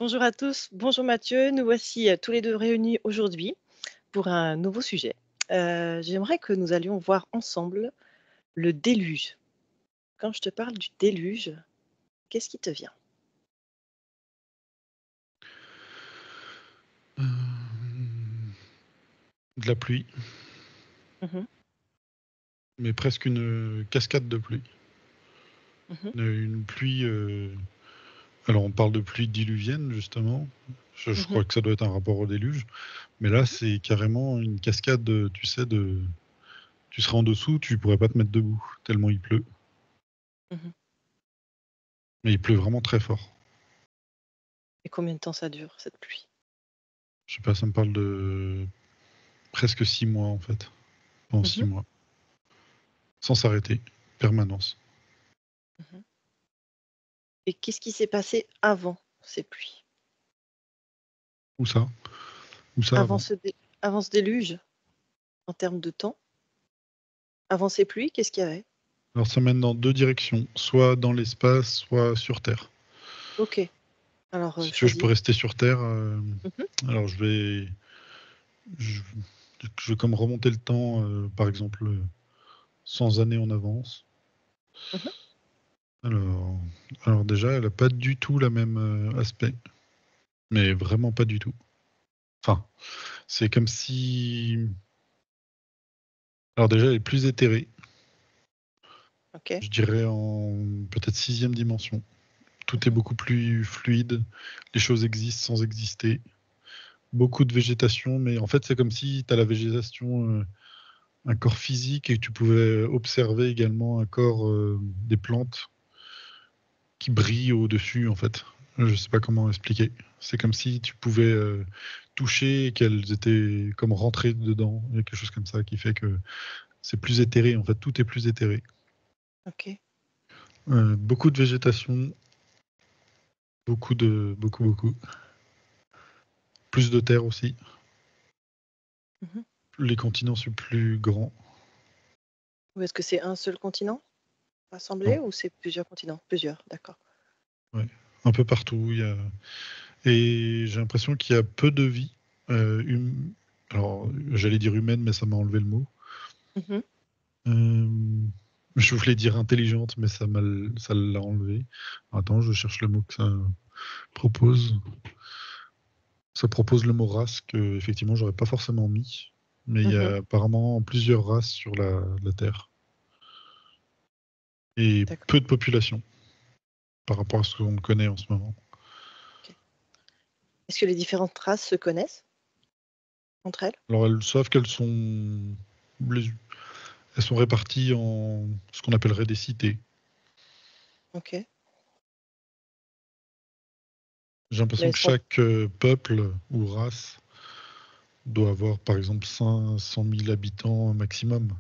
Bonjour à tous, bonjour Mathieu, nous voici tous les deux réunis aujourd'hui pour un nouveau sujet. J'aimerais que nous allions voir ensemble le déluge. Quand je te parle du déluge, qu'est-ce qui te vient? De la pluie, Mhm, mais presque une cascade de pluie. mhm, Une pluie. Alors, on parle de pluie diluvienne, justement. Je mhm. crois que ça doit être un rapport au déluge. Mais là, c'est carrément une cascade, tu sais, tu seras en dessous, tu pourrais pas te mettre debout, tellement il pleut. Mhm. Mais il pleut vraiment très fort. Et combien de temps ça dure, cette pluie? Je sais pas, ça me parle de presque 6 mois, en fait. Pendant Mhm, 6 mois. Sans s'arrêter. Permanence. mhm. Et qu'est-ce qui s'est passé avant ces pluies? Où ça? Où ça Avant avant? avant ce déluge, en termes de temps? Avant ces pluies, qu'est-ce qu'il y avait? Alors, ça mène dans deux directions. Soit dans l'espace, soit sur Terre. Ok, alors Si tu veux, je peux choisis. rester sur Terre. Mhm, Alors, je, je vais comme remonter le temps, par exemple, 100 années en avance. mhm. Alors, alors déjà, elle n'a pas du tout la même aspect, mais vraiment pas du tout. Enfin, c'est comme si. Alors déjà, elle est plus éthérée, Ok. je dirais en peut-être sixième dimension. Tout est Mhm, beaucoup plus fluide, les choses existent sans exister. Beaucoup de végétation, mais en fait, c'est comme si tu as la végétation, un corps physique, et que tu pouvais observer également un corps, des plantes qui brillent au-dessus, en fait. Je sais pas comment expliquer. C'est comme si tu pouvais toucher et qu'elles étaient comme rentrées dedans. Il y a quelque chose comme ça qui fait que c'est plus éthéré, en fait. Tout est plus éthéré. ok. Beaucoup de végétation, beaucoup. Plus de terre aussi. Mhm. Les continents sont plus grands. Ou est-ce que c'est un seul continent Non, rassemblé ou c'est plusieurs continents? Plusieurs, d'accord. ouais. Un peu partout. Et j'ai l'impression qu'il y a peu de vie. Alors, j'allais dire humaine, mais ça m'a enlevé le mot. Mhm. Euh, Je voulais dire intelligente, mais ça l'a enlevé. Attends, je cherche le mot que ça propose. Ça propose le mot race que, effectivement, j'aurais pas forcément mis. Mais il y Mhm. a apparemment plusieurs races sur la Terre. Et D'accord, peu de population par rapport à ce qu'on connaît en ce moment. ok. Est-ce que les différentes races se connaissent entre elles? Alors, elles savent les- elles sont réparties en ce qu'on appellerait des cités. Ok. J'ai Mais l'impression elles que sont... chaque peuple ou race doit avoir, par exemple, 500 000 habitants maximum.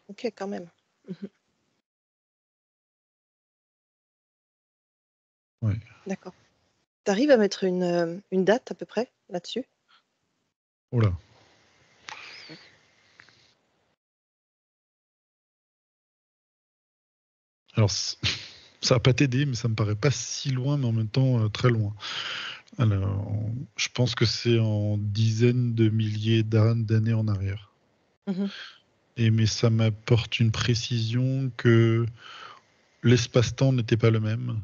Ok, quand même. Mhm. Ouais. D'accord. Tu arrives à mettre une date à peu près là-dessus? Oh là. Mm. Alors, ça va pas t'aider, mais ça me paraît pas si loin, mais en même temps très loin. Alors, je pense que c'est en dizaines de milliers d'années en arrière. Mhm. Mais ça m'apporte une précision que l'espace-temps n'était pas le même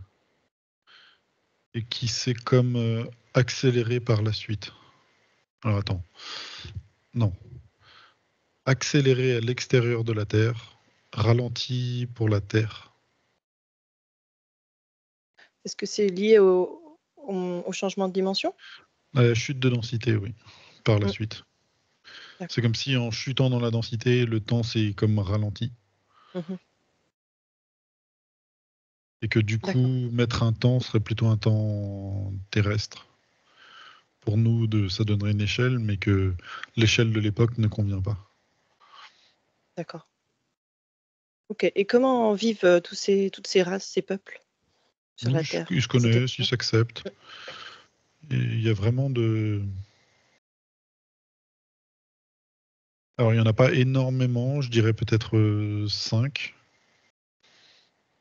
et qui s'est comme accéléré par la suite. Alors attends, non. Accéléré à l'extérieur de la Terre, ralenti pour la Terre. Est-ce que c'est lié au changement de dimension? À la chute de densité, oui, par la Mm. suite. C'est D'accord. comme si en chutant dans la densité, le temps s'est comme ralenti. Mhm. Et que du coup, D'accord. mettre un temps serait plutôt un temps terrestre. Pour nous, ça donnerait une échelle, mais que l'échelle de l'époque ne convient pas. D'accord. Ok. Et comment vivent toutes ces races, ces peuples sur la Terre? Ils se Ils étaient connaissent, ils combien? s'acceptent. Mm. Et il y a vraiment de. Alors, il n'y en a pas énormément, je dirais peut-être 5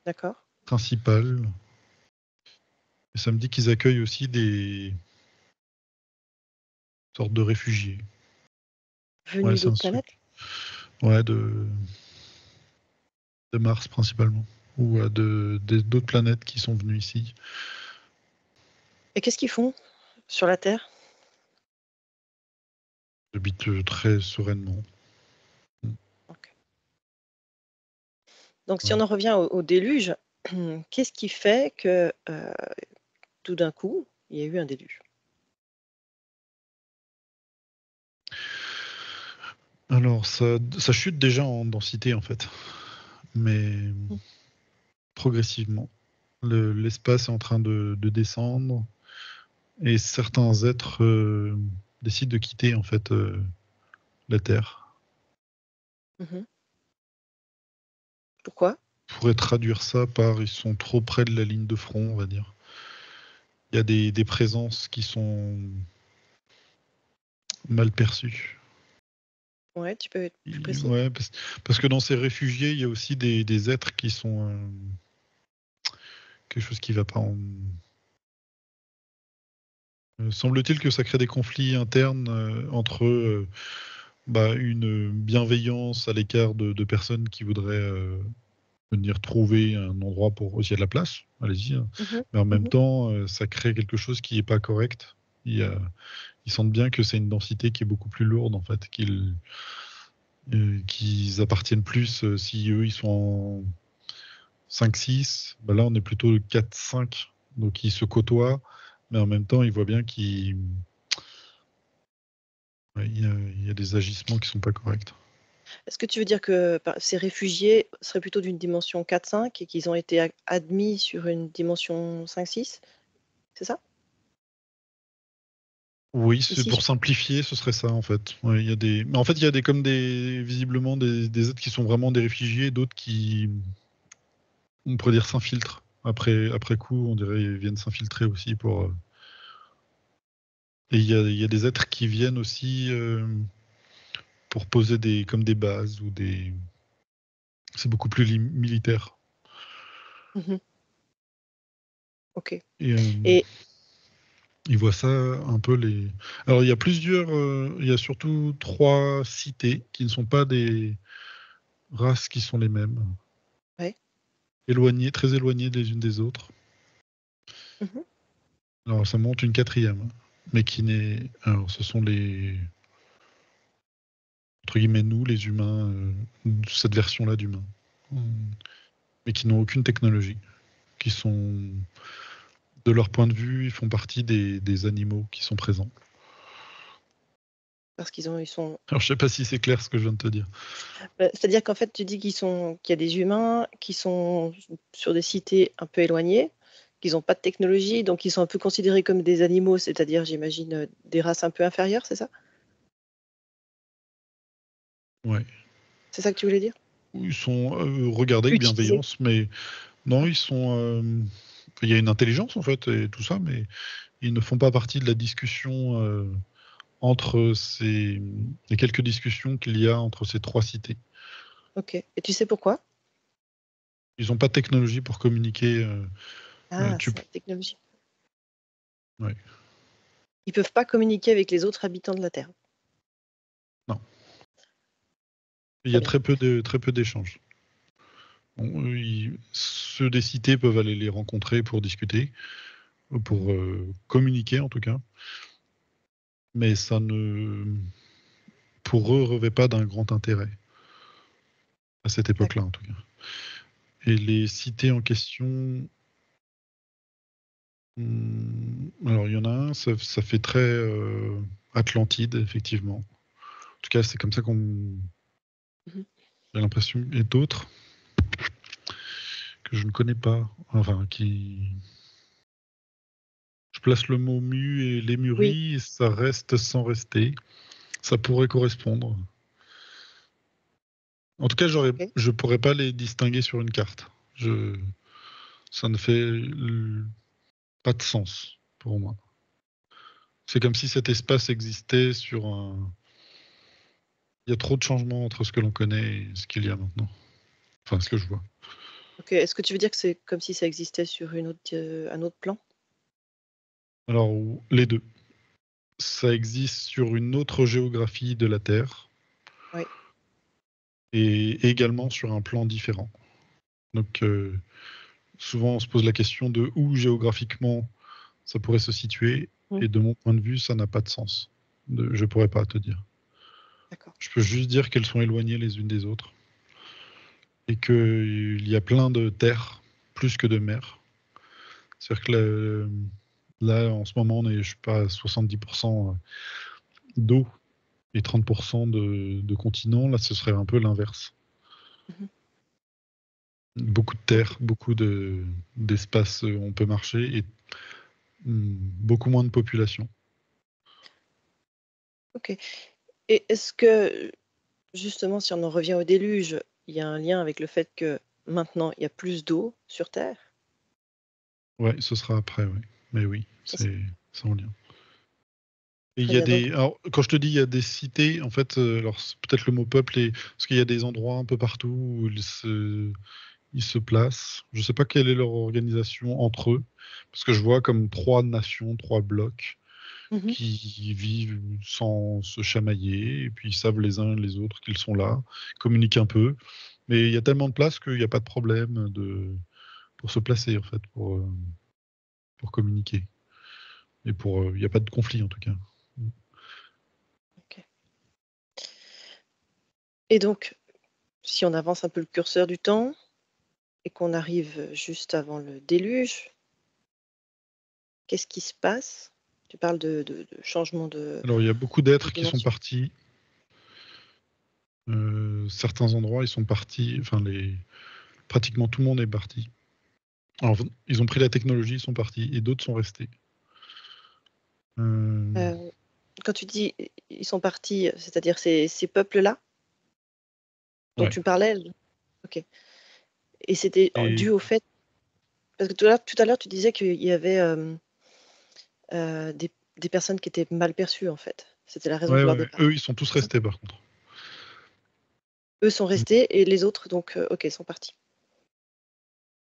D'accord. principales. Et ça me dit qu'ils accueillent aussi des sortes de réfugiés. Ouais, Venus c'est un d'autres truc. planètes? Ouais, de Mars principalement. Ou d'autres planètes qui sont venues ici. Et qu'est-ce qu'ils font sur la Terre? J'habite très sereinement. OK. Donc si on Ouais. en revient au déluge, qu'est-ce qui fait que, tout d'un coup, il y a eu un déluge? Alors, ça chute déjà en densité, en fait. Mais Mmh. progressivement. L'espace est en train de descendre. Et certains êtres décident de quitter, en fait, la Terre. Mmh. Pourquoi? On pourrait traduire ça par ils sont trop près de la ligne de front, on va dire. Il y a des présences qui sont mal perçues. Ouais, tu peux être plus précis? Ouais, parce que dans ces réfugiés, il y a aussi des êtres qui sont quelque chose qui va pas en. Semble-t-il que ça crée des conflits internes entre une bienveillance à l'écart de personnes qui voudraient venir trouver un endroit pour aussi il y a de la place, allez-y, hein. Mmh. Mais en même Mmh. temps, ça crée quelque chose qui est pas correct. Ils sentent bien que c'est une densité qui est beaucoup plus lourde en fait, qu'ils appartiennent plus si eux ils sont en 5-6, bah là on est plutôt 4-5, donc ils se côtoient, mais en même temps ils voient bien il y a des agissements qui sont pas corrects. Est-ce que tu veux dire que ces réfugiés seraient plutôt d'une dimension 4-5 et qu'ils ont été admis sur une dimension 5-6? C'est ça? Oui, c'est Ici, pour simplifier, ce serait ça en fait. Ouais, mais en fait, il y a visiblement des êtres qui sont vraiment des réfugiés, d'autres qui, on pourrait dire, s'infiltrent. Après coup, on dirait ils viennent s'infiltrer aussi pour. Et il y a des êtres qui viennent aussi pour poser comme des bases ou des. C'est beaucoup plus militaire. mmh, OK. Et Et ils voient ça un peu les. Alors il y a surtout 3 cités qui ne sont pas des races qui sont les mêmes, ouais. éloignées, très éloignées les unes des autres. Mmh. Alors ça monte une quatrième, mais qui n'est. Alors ce sont les entre guillemets nous, les humains, cette version-là d'humains, mais qui n'ont aucune technologie, qui sont de leur point de vue, ils font partie des animaux qui sont présents. Parce ils sont Alors je sais pas si c'est clair ce que je viens de te dire. c'est-à-dire qu'en fait, tu dis qu'il y a des humains qui sont sur des cités un peu éloignées, qu'ils ont pas de technologie, donc ils sont un peu considérés comme des animaux, c'est-à-dire, j'imagine, des races un peu inférieures, c'est ça? Ouais. C'est ça que tu voulais dire? Ils sont regardés avec Utilisés? bienveillance, mais non, Ah, ils sont. Il y a une intelligence en fait et tout ça, mais ils ne font pas partie de la discussion entre les quelques discussions qu'il y a entre ces 3 cités. OK. Et tu sais pourquoi? Ils n'ont pas de technologie pour communiquer. Ah, Tu... c'est la technologie. ouais. Ils peuvent pas communiquer avec les autres habitants de la Terre. Non, il y Très a bien. très peu d'échanges. Bon, ceux des cités peuvent aller les rencontrer pour discuter, Mmh. pour communiquer en tout cas, mais ça ne, pour eux, revêt pas d'un grand intérêt à cette époque-là D'accord. en tout cas. Et les cités en question, alors il y en a un, ça fait très Atlantide effectivement. En tout cas, c'est comme ça qu'on Mmh. j'ai l'impression, et d'autres que je ne connais pas, enfin qui. Je place le mot mu et Oui, lémurie, et ça reste sans rester. Ça pourrait correspondre. En tout cas, OK. je pourrais pas les distinguer sur une carte. Ça ne fait pas de sens pour moi. C'est comme si cet espace existait sur un. Il y a trop de changements entre ce que l'on connaît et ce qu'il y a maintenant. Enfin, ce que je vois. OK. Est-ce que tu veux dire que c'est comme si ça existait sur un autre plan? Alors, les deux. Ça existe sur une autre géographie de la Terre Oui. et également sur un plan différent. Donc, souvent, on se pose la question de où géographiquement ça pourrait se situer. Mmh. Et de mon point de vue, ça n'a pas de sens. Je pourrais pas te dire. D'accord. Je peux juste dire qu'elles sont éloignées les unes des autres et qu'il y a plein de terres plus que de mers. C'est-à-dire que là, en ce moment, on est, je sais pas, à 70% d'eau et 30% de continent. Là, ce serait un peu l'inverse. Mmh. Beaucoup de OK. terre, beaucoup d'espace où on peut marcher et beaucoup moins de population. OK. Et est-ce que, justement, si on en revient au déluge, il y a un lien avec le fait que maintenant il y a plus d'eau sur terre? Ouais, ce sera après, oui. Mais oui, Ça c'est c'est en lien. Et il très y a bien donc. des. Alors, quand je te dis il y a des cités, en fait, alors peut-être le mot peuple est. Parce qu'il y a des endroits un peu partout où ils se placent. Je ne sais pas quelle est leur organisation entre eux. Parce que je vois comme 3 nations, 3 blocs Mmh. qui vivent sans se chamailler. Et puis ils savent les uns les autres qu'ils sont là, communiquent un peu. Mais il y a tellement de place qu'il n'y a pas de problème pour se placer, en fait, pour communiquer. Et il n'y a pas de conflit, en tout cas. OK. Et donc, si on avance un peu le curseur du temps et qu'on arrive juste avant le déluge, qu'est-ce qui se passe? Tu parles de changement Alors, il y a beaucoup de d'êtres qui sont dimension. partis. Certains endroits, ils sont partis. Enfin, pratiquement tout le monde est parti. Alors, ils ont pris la technologie, ils sont partis. Et d'autres sont restés. Euh, Heu, Quand tu dis ils sont partis, c'est-à-dire ces peuples-là dont ouais. tu parlais? OK. Et c'était Et, dû au fait parce que tout à l'heure tu disais qu'il y avait, des personnes qui étaient mal perçues en fait. C'était la raison ouais, de ouais, leur ouais. départ. Eux, ils sont tous C'est ça? restés, par contre. Eux sont Mm. restés et les autres donc, OK, sont partis.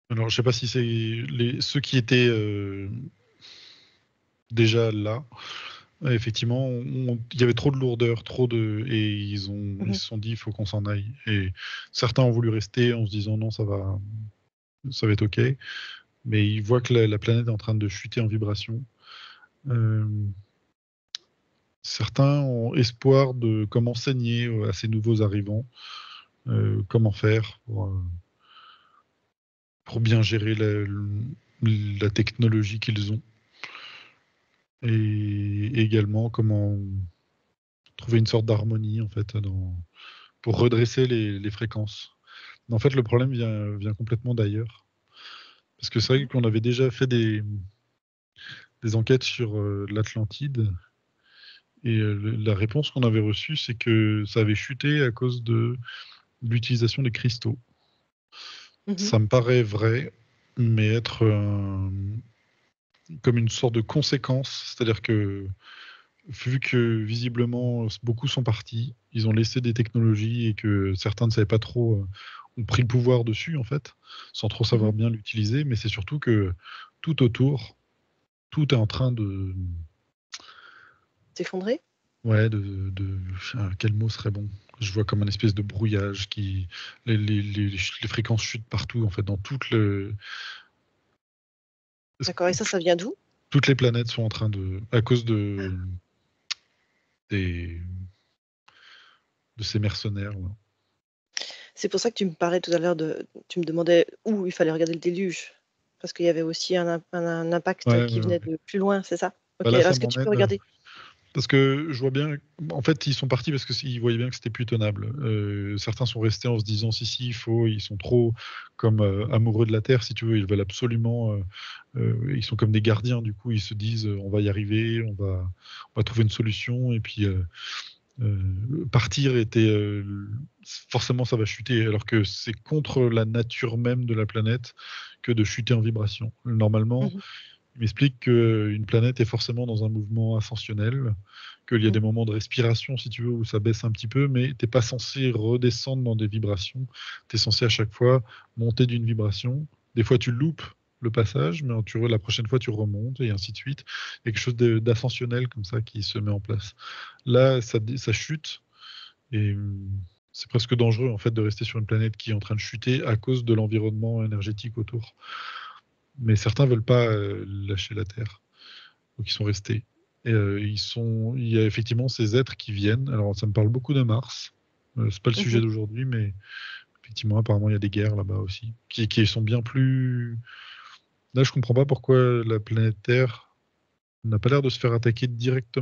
Alors, je sais pas si c'est ceux qui étaient déjà là. Effectivement, il y avait trop de lourdeur, et ils Mmh. se sont dit, il faut qu'on s'en aille. Et certains ont voulu rester en se disant, non, ça va être OK. Mais ils voient que la planète est en train de chuter en vibration. Euh, Certains ont espoir de comment enseigner à ces nouveaux arrivants, comment faire pour bien gérer la technologie qu'ils ont. Et également comment trouver une sorte d'harmonie en fait pour redresser les fréquences. Mais en fait, le problème vient complètement d'ailleurs. Parce que c'est vrai Mmh. qu'on avait déjà fait des enquêtes sur l'Atlantide. Et la réponse qu'on avait reçue, c'est que ça avait chuté à cause de l'utilisation des cristaux. Mmh. Ça me paraît vrai, mais être comme une sorte de conséquence. C'est-à-dire que, vu que visiblement beaucoup sont partis, ils ont laissé des technologies et que certains ne savaient pas trop, ont pris le pouvoir dessus, en fait, sans trop savoir Mmh. bien l'utiliser. Mais c'est surtout que tout autour, tout est en train de. S'effondrer? Ouais, quel mot serait bon? Je vois comme une espèce de brouillage qui. Les fréquences chutent partout, en fait, dans D'accord et ça vient d'où? toutes les planètes sont en train de. À cause Ah, des, de ces mercenaires, là. c'est pour ça que tu me parlais tout à l'heure tu me demandais où il fallait regarder le déluge? Parce qu'il y avait aussi un impact Ouais, qui ouais, venait ouais. de plus loin, c'est ça? Bah OK, là, alors ça est-ce que tu peux m'emmène. regarder? Parce que je vois bien, en fait, ils sont partis parce qu'ils voyaient bien que c'était plus tenable. Certains sont restés en se disant si, si, il faut, ils sont trop comme amoureux de la Terre, si tu veux, ils veulent absolument, ils sont comme des gardiens, du coup, ils se disent on va y arriver, on va trouver une solution, et puis partir était forcément ça va chuter, alors que c'est contre la nature même de la planète que de chuter en vibration. Normalement, Mmh. il m'explique qu'une planète est forcément dans un mouvement ascensionnel, qu'il y a Mmh. des moments de respiration, si tu veux, où ça baisse un petit peu, mais tu n'es pas censé redescendre dans des vibrations. Tu es censé à chaque fois monter d'une vibration. Des fois, tu le loupes, le passage, mais la prochaine fois tu remontes et ainsi de suite. Il y a quelque chose d'ascensionnel comme ça qui se met en place. Là, ça chute et c'est presque dangereux en fait de rester sur une planète qui est en train de chuter à cause de l'environnement énergétique autour. Mais certains veulent pas lâcher la Terre, donc ils sont restés. Et il y a effectivement ces êtres qui viennent. Alors ça me parle beaucoup de Mars. C'est pas le sujet Mhm. d'aujourd'hui, mais effectivement, apparemment, il y a des guerres là-bas aussi, qui sont bien plus. Là, je comprends pas pourquoi la planète Terre n'a pas l'air de se faire attaquer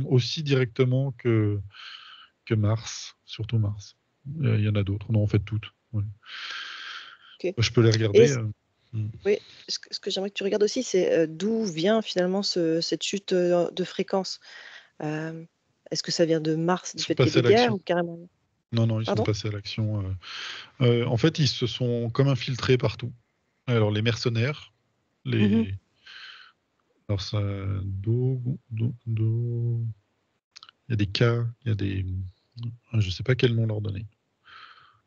aussi directement que Mars, surtout Mars. Il y en a d'autres, on en fait toutes. Ouais. Ok. Je peux les Et regarder. Hmm. oui, ce que j'aimerais que tu regardes aussi, c'est d'où vient finalement cette chute de fréquence. Euh, Est-ce que ça vient de Mars, Ils du sont fait qu'il y ait passés à des guerres l'action. ou carrément? Non, non, ils sont Pardon? passés à l'action. En fait, ils se sont comme infiltrés partout. Alors, les mercenaires, Mhm. les. Alors, ça. Il y a des cas, il y a des. Je sais pas quel nom leur donner.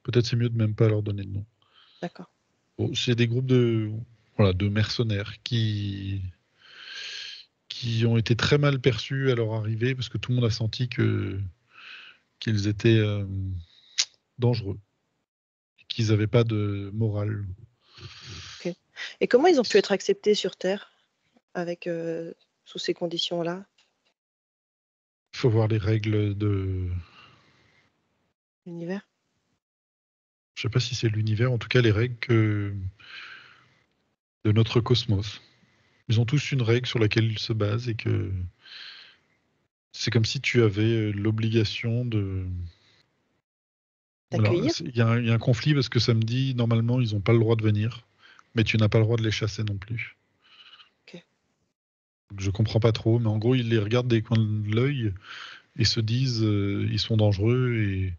Peut-être c'est mieux de même pas leur donner de nom. D'accord. Bon, c'est des groupes de mercenaires qui ont été très mal perçus à leur arrivée parce que tout le monde a senti qu'ils étaient dangereux, qu'ils n'avaient pas de morale. Ok. Et comment ils ont pu être acceptés sur Terre avec sous ces conditions-là? Il faut voir les règles de. L'univers? Je sais pas si c'est l'univers, en tout cas les règles de notre cosmos. Ils ont tous une règle sur laquelle ils se basent et que c'est comme si tu avais l'obligation de. Alors, D'accueillir? il y a un conflit parce que ça me dit, normalement, ils n'ont pas le droit de venir, mais tu n'as pas le droit de les chasser non plus. Ok. Donc, je comprends pas trop, mais en gros, ils les regardent des coins de l'œil et se disent, ils sont dangereux et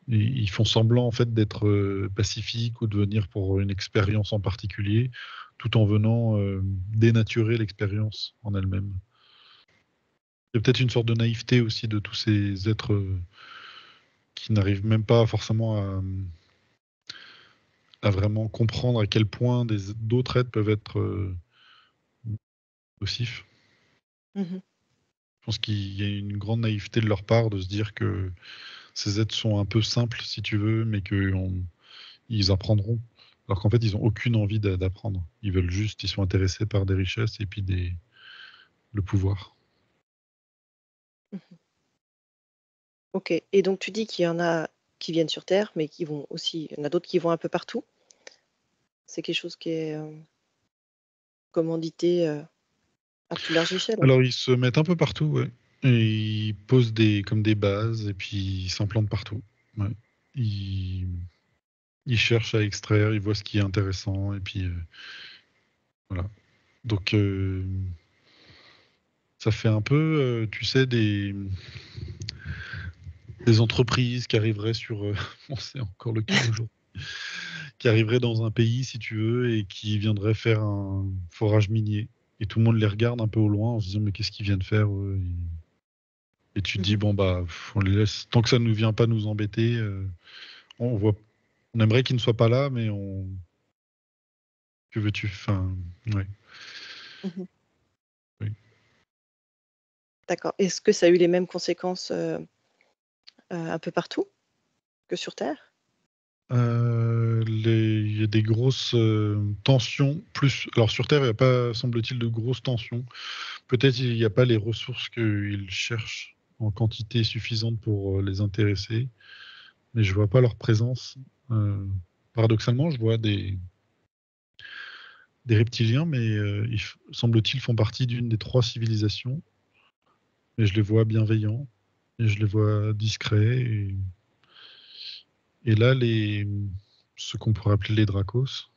ils font semblant en fait d'être pacifiques ou de venir pour une expérience en particulier, tout en venant dénaturer l'expérience en elle-même. Il y a peut-être une sorte de naïveté aussi de tous ces êtres qui n'arrivent même pas forcément à vraiment comprendre à quel point d'autres êtres peuvent être nocifs. Mhm. Je pense qu'il y a une grande naïveté de leur part de se dire que ces êtres sont un peu simples, si tu veux, mais qu'ils apprendront. Alors qu'en fait, ils n'ont aucune envie d'apprendre. Ils sont intéressés par des richesses et puis le pouvoir. Mhm. Ok. Et donc tu dis qu'il y en a qui viennent sur Terre, mais qui vont aussi, il y en a d'autres qui vont un peu partout. C'est quelque chose qui est commandité à plus large échelle. Alors, ils se mettent un peu partout, ouais. Et ils posent comme des bases et puis ils s'implantent partout. Ouais. Ils, ils cherchent à extraire, ils voient ce qui est intéressant et puis voilà. Donc, ça fait un peu, tu sais, des entreprises qui arriveraient sur, bon, c'est encore le cas aujourd'hui, qui arriveraient dans un pays, si tu veux, et qui viendraient faire un forage minier. Et tout le monde les regarde un peu au loin en se disant, mais qu'est-ce qu'ils viennent faire eux et tu te dis, Mhm. bon, bah, on les laisse. Tant que ça ne vient pas nous embêter, on voit, on aimerait qu'ils ne soient pas là, mais que veux-tu? Enfin, ouais, Mhm. oui. D'accord. Est-ce que ça a eu les mêmes conséquences un peu partout que sur Terre? Il y a des grosses tensions. Alors sur Terre, il n'y a pas, semble-t-il, de grosses tensions. Peut-être il n'y a pas les ressources qu'ils cherchent en quantité suffisante pour les intéresser, mais je vois pas leur présence. Euh, Paradoxalement, je vois des reptiliens, mais semble-t-il, font partie d'une des trois civilisations. Et je les vois bienveillants, et je les vois discrets. Et là, ce qu'on pourrait appeler les Dracos,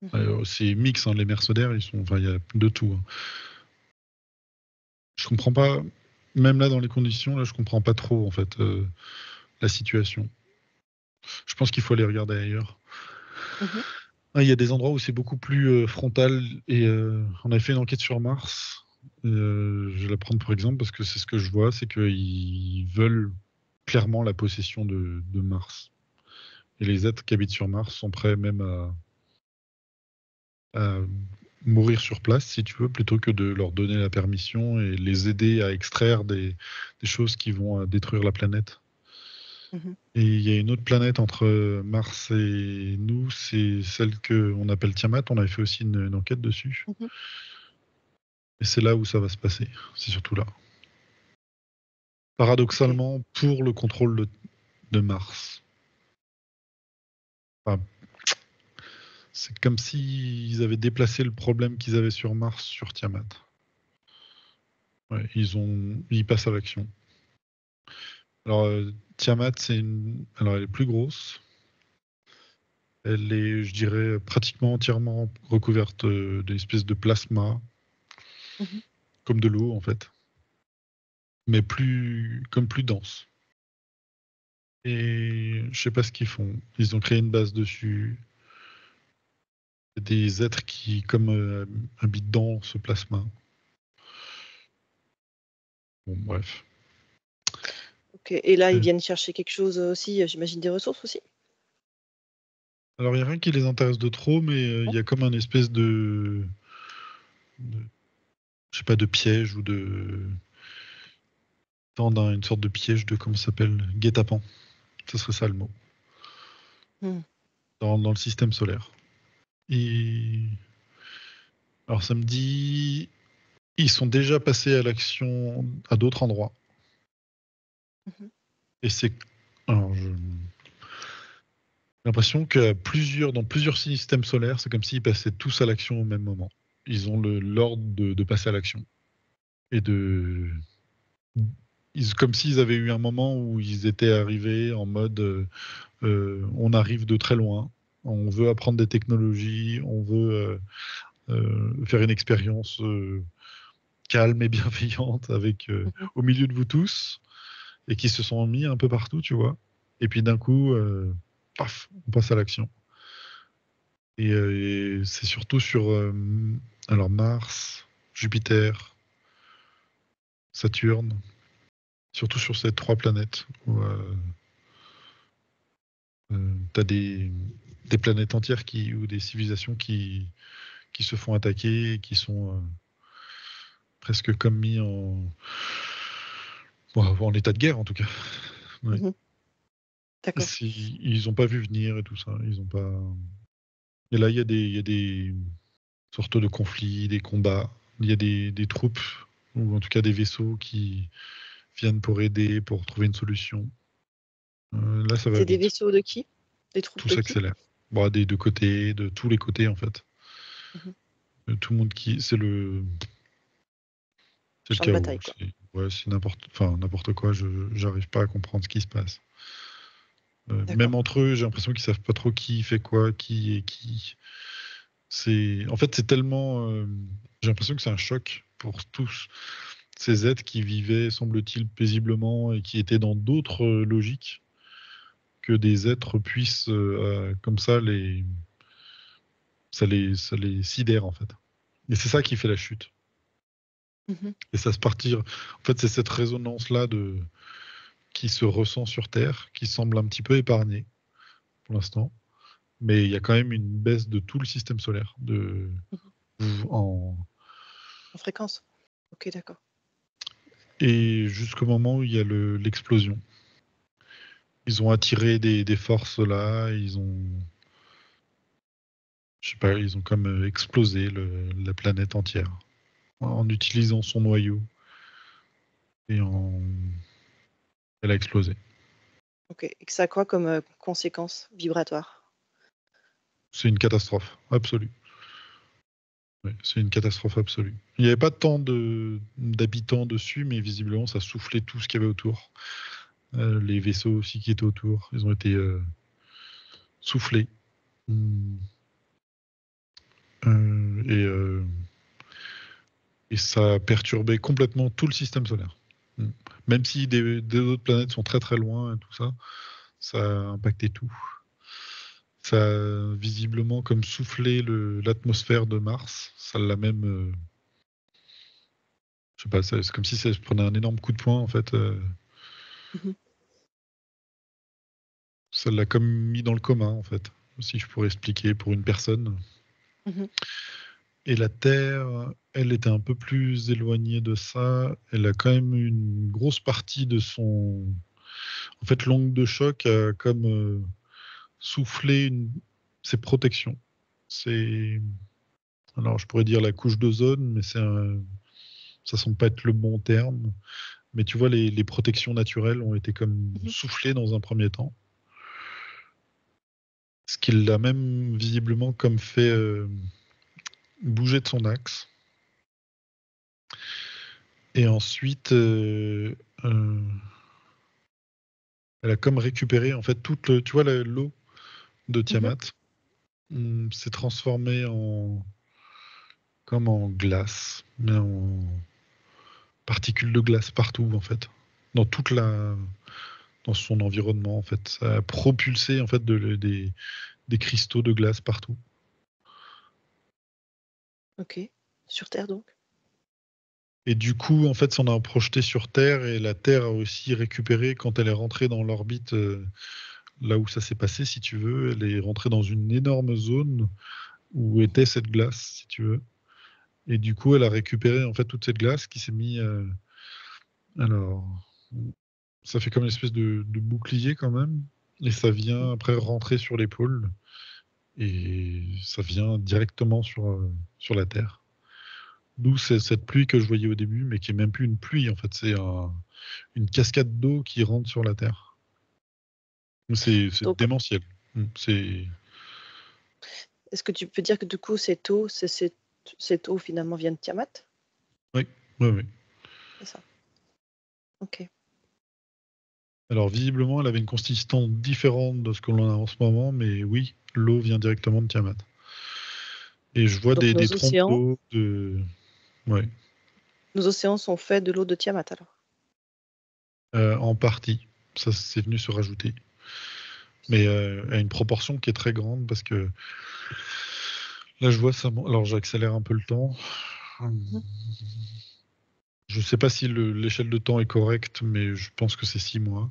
Mhm. c'est mix, hein, les mercenaires, enfin, il y a de tout. Hein. Je comprends pas, même là dans les conditions, là, je comprends pas trop en fait la situation. Je pense qu'il faut aller regarder ailleurs. Mhm. Ah, il y a des endroits où c'est beaucoup plus frontal et on a fait une enquête sur Mars. Je vais la prendre pour exemple parce que c'est ce que je vois, c'est qu'ils veulent clairement la possession de Mars. Et les êtres qui habitent sur Mars sont prêts même à mourir sur place, si tu veux, plutôt que de leur donner la permission et les aider à extraire des choses qui vont détruire la planète. Mmh. Et il y a une autre planète entre Mars et nous, c'est celle qu'on appelle Tiamat. On avait fait aussi une enquête dessus. Mmh. Et c'est là où ça va se passer. C'est surtout là. OK. Paradoxalement, pour le contrôle de Mars. Enfin, c'est comme s'ils avaient déplacé le problème qu'ils avaient sur Mars sur Tiamat. Ouais, ils passent à l'action. Alors, Tiamat, alors elle est plus grosse. Elle est, je dirais, pratiquement entièrement recouverte d'espèces de plasma, Mmh. comme de l'eau en fait, mais plus dense. Et je sais pas ce qu'ils font. Ils ont créé une base dessus. Des êtres qui, comme habitent dans ce plasma. Bon, bref. OK, et là, ils Euh, viennent chercher quelque chose, aussi, j'imagine des ressources aussi? Alors, il n'y a rien qui les intéresse de trop, mais il Non? y a comme un espèce de je sais pas, de piège ou de une sorte de piège de, comment ça s'appelle, guet-apens. Ce serait ça le mot. Mmh. Dans le système solaire. Et alors, ça me dit, ils sont déjà passés à l'action à d'autres endroits. Mmh. Et c'est, alors, j'ai l'impression que dans plusieurs systèmes solaires, c'est comme s'ils passaient tous à l'action au même moment. Ils ont l'ordre de passer à l'action. Et comme s'ils avaient eu un moment où ils étaient arrivés en mode on arrive de très loin, on veut apprendre des technologies, on veut faire une expérience calme et bienveillante Mmh. au milieu de vous tous, et qui se sont mis un peu partout, tu vois. Et puis d'un coup, paf, on passe à l'action. Et c'est surtout sur alors Mars, Jupiter, Saturne, surtout sur ces trois planètes où tu as des planètes entières ou des civilisations qui se font attaquer et qui sont presque comme mis en état de guerre en tout cas. Ouais. Mmh. D'accord. Ils n'ont pas vu venir et tout ça. Ils ont pas. Et là, il y a des sortes de conflits, des combats. Il y a des troupes, ou en tout cas des vaisseaux qui viennent pour aider, pour trouver une solution. Là, ça va C'est des vite. vaisseaux de qui? Des troupes Tout de qui? s'accélère. Bon, des deux côtés, de tous les côtés en fait. Mmh. Tout le monde qui. C'est le Champ de chaos. bataille, quoi. Ouais, c'est n'importe quoi. J'arrive pas à comprendre ce qui se passe. Même D'accord. entre eux, j'ai l'impression qu'ils savent pas trop qui fait quoi, qui est qui. En fait, c'est tellement. J'ai l'impression que c'est un choc pour tous ces êtres qui vivaient, semble-t-il, paisiblement et qui étaient dans d'autres logiques, que des êtres puissent, comme ça, ça les sidère, en fait. Et c'est ça qui fait la chute. Mmh. Et ça se partir. En fait, c'est cette résonance-là qui se ressent sur Terre, qui semble un petit peu épargnée pour l'instant. Mais il y a quand même une baisse de tout le système solaire Mmh. en, En fréquence? OK, d'accord. et jusqu'au moment où il y a l'explosion. Ils ont attiré des forces là, je sais pas, ils ont comme explosé la planète entière en utilisant son noyau et elle a explosé. OK, et que ça a quoi comme, conséquences vibratoires? C'est une catastrophe absolue. Ouais, c'est une catastrophe absolue. Il n'y avait pas tant d'habitants dessus, mais visiblement ça soufflait tout ce qu'il y avait autour. Les vaisseaux aussi qui étaient autour, ils ont été soufflés. Hmm. Euh, et, euh, et ça a perturbé complètement tout le système solaire. Mm. Même si des autres planètes sont très très loin et tout ça, ça a impacté tout. Ça a visiblement comme soufflé l'atmosphère de Mars. Ça l'a même, je sais pas, c'est comme si ça se prenait un énorme coup de poing en fait. Mmh. Ça l'a comme mis dans le commun en fait. Si je pourrais expliquer pour une personne. Mmh. Et la Terre, elle était un peu plus éloignée de ça. Elle a quand même une grosse partie de son... En fait, l'onde de choc a comme soufflé ses protections. C'est... Alors, je pourrais dire la couche d'ozone, mais ça semble pas être le bon terme. Mais tu vois, les protections naturelles ont été comme Mmh. soufflées dans un premier temps. Ce qui l'a même visiblement comme fait bouger de son axe. Et ensuite, elle a comme récupéré en fait tu vois l'eau de Mmh. Tiamat s'est transformée comme en glace, mais en particules de glace partout en fait, dans dans son environnement en fait. Ça a propulsé en fait des cristaux de glace partout. OK. Sur Terre donc? Et du coup, en fait, ça en a projeté sur Terre et la Terre a aussi récupéré quand elle est rentrée dans l'orbite là où ça s'est passé, si tu veux. Elle est rentrée dans une énorme zone où était cette glace, si tu veux. Et du coup, elle a récupéré en fait toute cette glace qui s'est mis. Alors, ça fait comme une espèce de bouclier quand même, et ça vient Mmh. après rentrer sur l'épaule, et ça vient directement sur la Terre. D'où c'est cette pluie que je voyais au début, mais qui est même plus une pluie en fait, c'est une cascade d'eau qui rentre sur la Terre. C'est Donc démentiel. C'est est-ce que tu peux dire que du coup cette eau finalement vient de Tiamat? oui, oui, oui. C'est ça? OK. Alors visiblement, elle avait une consistance différente de ce que l'on a en ce moment, mais oui, l'eau vient directement de Tiamat. Et je vois Donc des trompes d'eau de... Ouais, nos océans sont faits de l'eau de Tiamat alors? en partie. Ça, c'est venu se rajouter. Mais à une proportion qui est très grande parce que là, je vois ça. Alors, j'accélère un peu le temps. Mmh. Je ne sais pas si l'échelle de temps est correcte, mais je pense que c'est 6 mois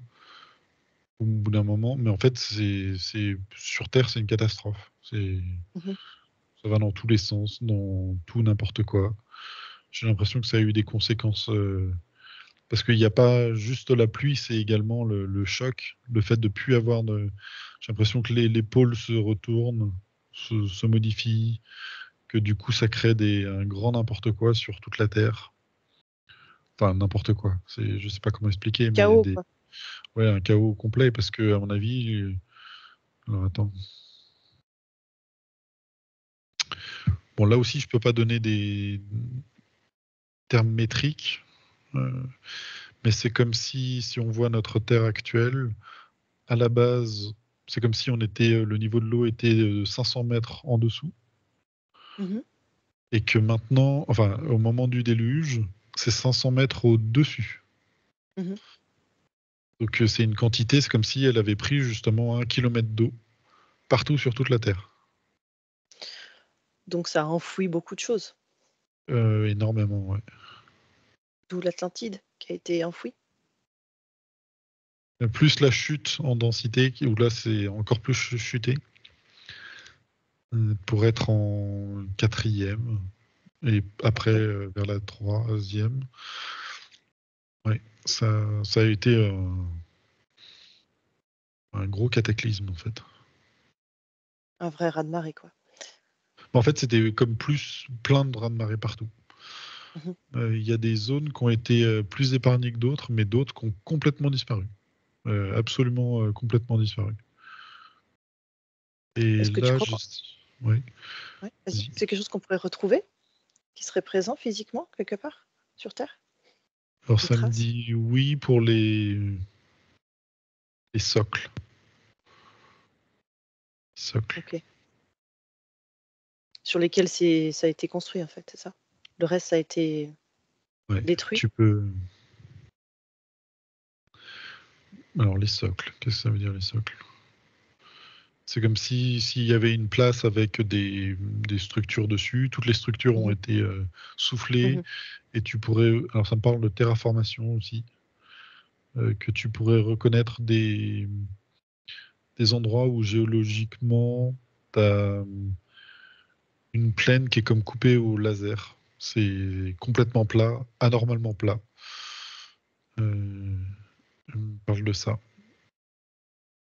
au bout d'un moment. Mais en fait, sur Terre, c'est une catastrophe. Mmh. Ça va dans tous les sens, dans tout n'importe quoi. J'ai l'impression que ça a eu des conséquences. Parce qu'il n'y a pas juste la pluie, c'est également le choc, le fait de ne plus avoir de... J'ai l'impression que les pôles se retournent, se modifient, que du coup ça crée un grand n'importe quoi sur toute la Terre. Enfin, n'importe quoi. Je sais pas comment expliquer, mais Chaos quoi. ouais, un chaos complet, parce que à mon avis... Alors attends. Bon, là aussi, je peux pas donner des termes métriques, euh, mais c'est comme si on voit notre Terre actuelle, à la base, c'est comme si le niveau de l'eau était 500 mètres en dessous, Mmh. et que maintenant, enfin, au moment du déluge, c'est 500 mètres au-dessus. Mmh. Donc c'est une quantité, c'est comme si elle avait pris justement 1 kilomètre d'eau partout sur toute la Terre. Donc ça a enfoui beaucoup de choses, Énormément, ouais. d'où l'Atlantide qui a été enfouie? Plus la chute en densité, où là c'est encore plus chuté, pour être en quatrième, et après OK. vers la troisième. Ouais, ça a été un gros cataclysme en fait. Un vrai raz-de-marée quoi. En fait, c'était comme plein de raz de marée partout. Mmh. Il y a des zones qui ont été plus épargnées que d'autres, mais d'autres qui ont complètement disparu. Absolument complètement disparu. Et Est-ce que tu là, crois qu'on oui, ouais, vas-y. vas-y. C'est quelque chose qu'on pourrait retrouver? Qui serait présent physiquement quelque part sur Terre? Alors Des ça me traces? dit oui pour les socles. Socles. OK. Sur lesquels ça a été construit en fait, c'est ça? Le reste ça a été Ouais, détruit? tu peux. Alors les socles, qu'est-ce que ça veut dire les socles? C'est comme si s'il y avait une place avec des structures dessus, toutes les structures ont Mmh. été soufflées, Mmh. et tu pourrais. Alors ça me parle de terraformation aussi, que tu pourrais reconnaître des endroits où géologiquement, tu as une plaine qui est comme coupée au laser. C'est complètement plat, anormalement plat. On parle de ça.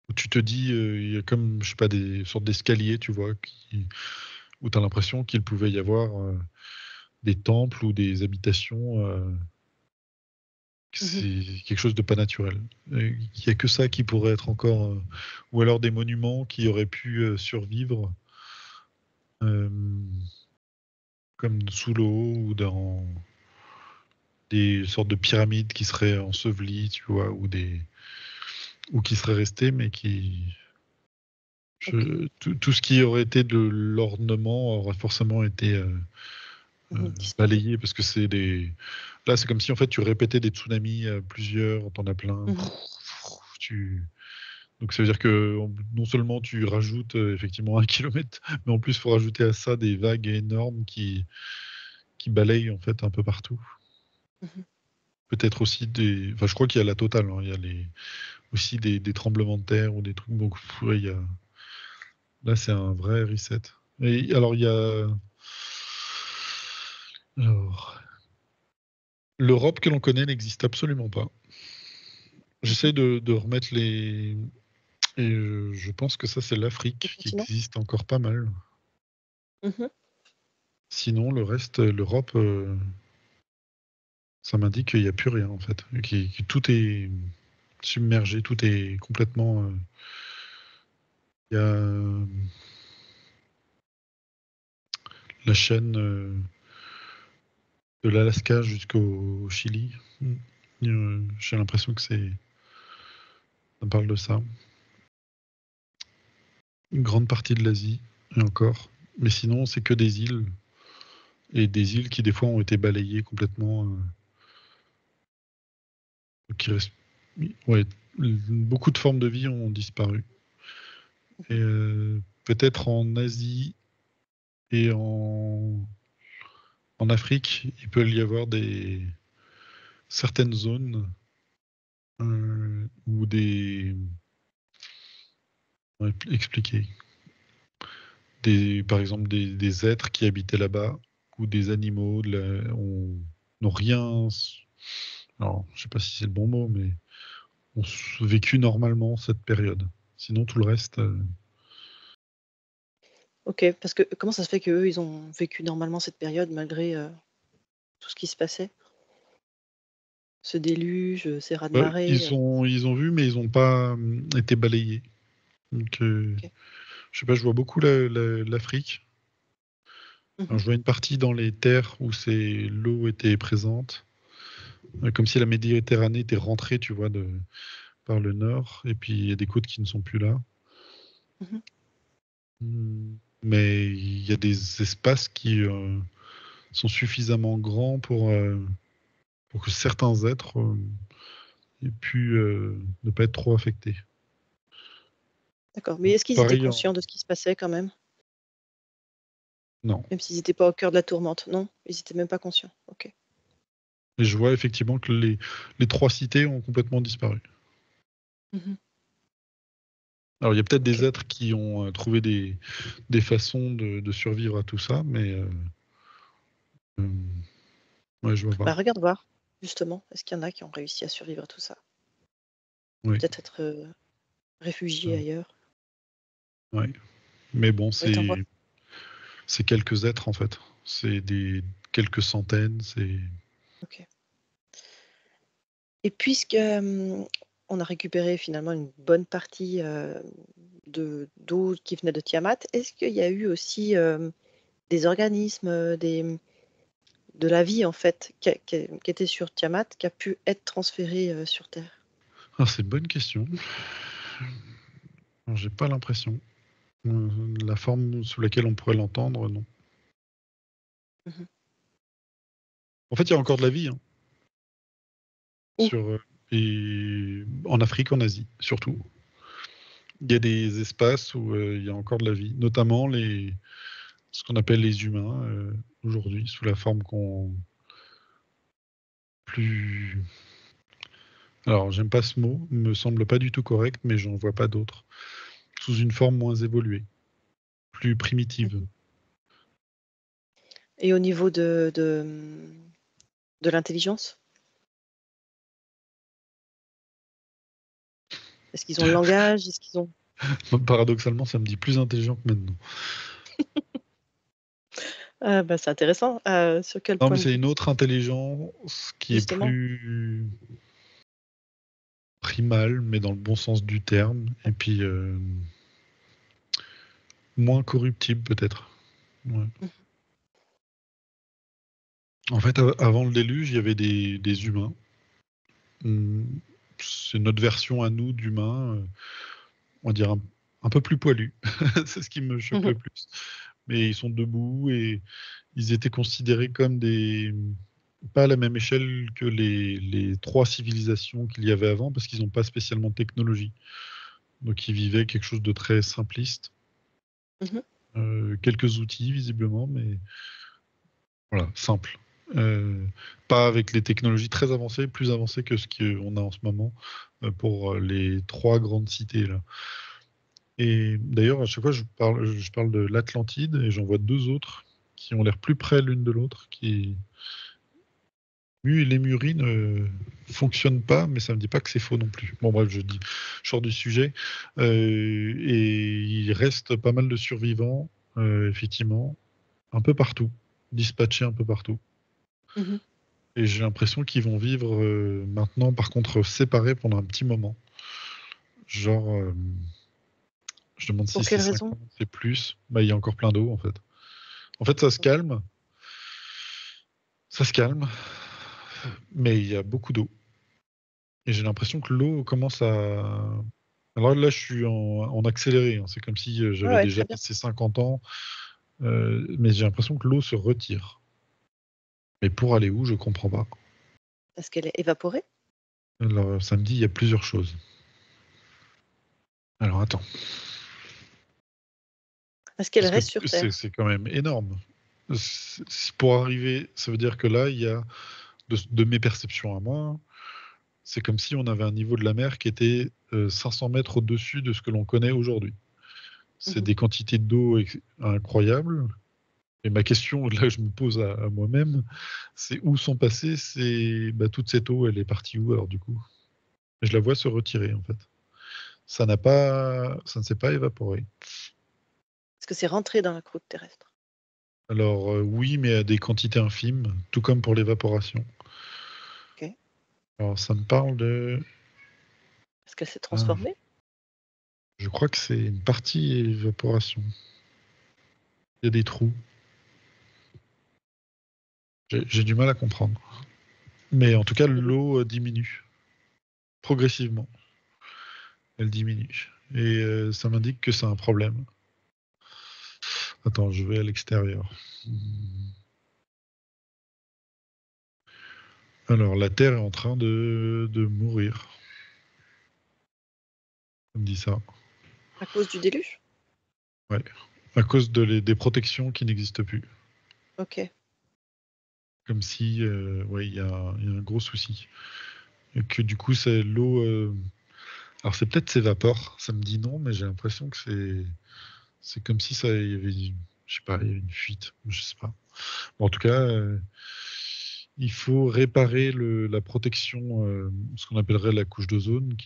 Où tu te dis, il y a comme, je sais pas, des sortes d'escaliers, tu vois, où tu as l'impression qu'il pouvait y avoir des temples ou des habitations. Mmh. C'est quelque chose de pas naturel. Il n'y a que ça qui pourrait être encore. Ou alors des monuments qui auraient pu survivre, euh, comme sous l'eau ou dans des sortes de pyramides qui seraient ensevelies, tu vois, ou qui seraient restées, mais qui. OK. Tout ce qui aurait été de l'ornement aurait forcément été Disparu. balayé parce que c'est des. Là, c'est comme si en fait tu répétais des tsunamis plusieurs, t'en as plein. Mmh. Tu... Donc ça veut dire que non seulement tu rajoutes effectivement 1 kilomètre, mais en plus il faut rajouter à ça des vagues énormes qui balayent en fait un peu partout. Mmh. Peut-être aussi des. Enfin, je crois qu'il y a la totale, hein. Il y a aussi des tremblements de terre ou des trucs. Donc ouais, là, c'est un vrai reset. Et alors, il y a. Alors, l'Europe que l'on connaît n'existe absolument pas. Mmh. J'essaie de remettre les. Et je pense que ça, c'est Les l'Afrique qui continents? existe encore pas mal. Mmh. Sinon, le reste, l'Europe, ça m'indique qu'il n'y a plus rien en fait. Que tout est submergé, tout est complètement. Il y a la chaîne de l'Alaska jusqu'au Chili. J'ai l'impression que ça parle de ça. Une grande partie de l'Asie, et encore. Mais sinon, c'est que des îles. Et des îles qui, des fois, ont été balayées complètement. Qui restent... Ouais, beaucoup de formes de vie ont disparu. Et peut-être en Asie et en Afrique, il peut y avoir certaines zones où expliquer. Par exemple, des êtres qui habitaient là-bas ou des animaux n'ont rien. Alors, je sais pas si c'est le bon mot, mais ont vécu normalement cette période. Sinon, tout le reste. OK, parce que comment ça se fait qu'eux, ils ont vécu normalement cette période malgré, tout ce qui se passait? Ce déluge, ces raz-de-marée, Ils ont vu, mais ils n'ont pas été balayés. Donc, OK. je sais pas, je vois beaucoup l'Afrique. Alors, Mmh. je vois une partie dans les terres où l'eau était présente, comme si la Méditerranée était rentrée, tu vois, par le nord, et puis il y a des côtes qui ne sont plus là. Mmh. Mais il y a des espaces qui sont suffisamment grands pour que certains êtres aient pu ne pas être trop affectés. D'accord, mais est-ce qu'ils étaient Pareil, conscients de ce qui se passait quand même? non. Même s'ils étaient pas au cœur de la tourmente, non? Ils étaient même pas conscients? OK. Et je vois effectivement que les 3 cités ont complètement disparu. Mmh. Alors, il y a peut-être des OK. êtres qui ont trouvé des façons de survivre à tout ça, mais euh, ouais, je vois pas. Bah, regarde voir, justement, est-ce qu'il y en a qui ont réussi à survivre à tout ça? Oui, Peut-être être, réfugiés ailleurs? ouais. Mais bon, Oui, tu vois? c'est quelques êtres en fait. C'est quelques centaines. OK. Et puisque, on a récupéré finalement une bonne partie, d'eau qui venait de Tiamat, est-ce qu'il y a eu aussi, des organismes, de la vie en fait qui était sur Tiamat, qui a pu être transférée, sur Terre? Ah, c'est une bonne question. Alors, j'ai pas l'impression. La forme sous laquelle on pourrait l'entendre, non. Mmh. En fait, il y a encore de la vie, hein, Où? et en Afrique, en Asie, surtout. Il y a des espaces où il y a encore de la vie, notamment ce qu'on appelle les humains aujourd'hui, sous la forme qu'on plus. Alors, j'aime pas ce mot, me semble pas du tout correct, mais j'en vois pas d'autre. Sous une forme moins évoluée, plus primitive. Mmh. Et au niveau de l'intelligence? Est-ce qu'ils ont le langage? Est-ce qu'ils ont... Paradoxalement, ça me dit plus intelligent que maintenant. Ah bah, c'est intéressant. Sur quel Non, mais point de c'est vue, une autre intelligence qui est justement? plus primale, mais dans le bon sens du terme, et puis moins corruptible peut-être. Ouais. Mmh. En fait, avant le déluge, il y avait des humains. C'est notre version à nous d'humains, on va dire un peu plus poilus. C'est ce qui me choque Mmh. le plus. Mais ils sont debout et ils étaient considérés comme pas à la même échelle que les trois civilisations qu'il y avait avant, parce qu'ils n'ont pas spécialement de technologie. Donc ils vivaient quelque chose de très simpliste. Mmh. Quelques outils visiblement, mais voilà, simple. Pas avec les technologies très avancées, plus avancées que ce qu'on a en ce moment pour les trois grandes cités là. Et d'ailleurs, à chaque fois, je parle de l'Atlantide et j'en vois deux autres qui ont l'air plus près l'une de l'autre, qui les Muries ne fonctionnent pas, mais ça ne me dit pas que c'est faux non plus. Bon, bref, je sors du sujet. Et il reste pas mal de survivants, effectivement, un peu partout, dispatchés un peu partout. Mmh. Et j'ai l'impression qu'ils vont vivre maintenant, par contre, séparés pendant un petit moment. Genre, je demande si Pour c'est quelle 5 raison? ans, c'est plus. Bah, il y a encore plein d'eau, en fait. En fait, ça se calme, mais il y a beaucoup d'eau. Et j'ai l'impression que l'eau commence à... Alors là, je suis en accéléré, hein. C'est comme si Ouais, j'avais ouais, déjà très bien. passé 50 ans, mais j'ai l'impression que l'eau se retire. Mais pour aller où, je comprends pas. Est-ce qu'elle est évaporée? Alors, ça me dit, il y a plusieurs choses. Alors, attends. Est-ce qu'elle Parce que reste sur c'est terre? c'est quand même énorme. Pour arriver, ça veut dire que là, il y a, de mes perceptions à moi, c'est comme si on avait un niveau de la mer qui était 500 mètres au-dessus de ce que l'on connaît aujourd'hui. C'est Mmh. des quantités d'eau incroyables. Et ma question, là, je me pose à moi-même, c'est où sont passées toute cette eau, elle est partie où alors du coup? Je la vois se retirer en fait. Ça ne s'est pas évaporé. Est-ce que c'est rentré dans la croûte terrestre? Alors oui, mais à des quantités infimes, tout comme pour l'évaporation. OK. Alors ça me parle de... Est-ce qu'elle s'est Ah, transformée? je crois que c'est une partie évaporation. Il y a des trous. J'ai du mal à comprendre. Mais en tout cas, Et l'eau diminue progressivement. Elle diminue. Et ça m'indique que c'est un problème. Attends, je vais à l'extérieur. Alors, la Terre est en train de mourir. On me dit ça. à cause du déluge? Ouais. À cause des protections qui n'existent plus. OK. Comme si, ouais, il y a un gros souci. Et que du coup, c'est l'eau. Alors, c'est peut-être ses vapeurs. Ça me dit non, mais j'ai l'impression que c'est comme si il y avait, je sais pas, il y avait une fuite. Je sais pas. Bon, en tout cas, il faut réparer la protection, ce qu'on appellerait la couche d'ozone,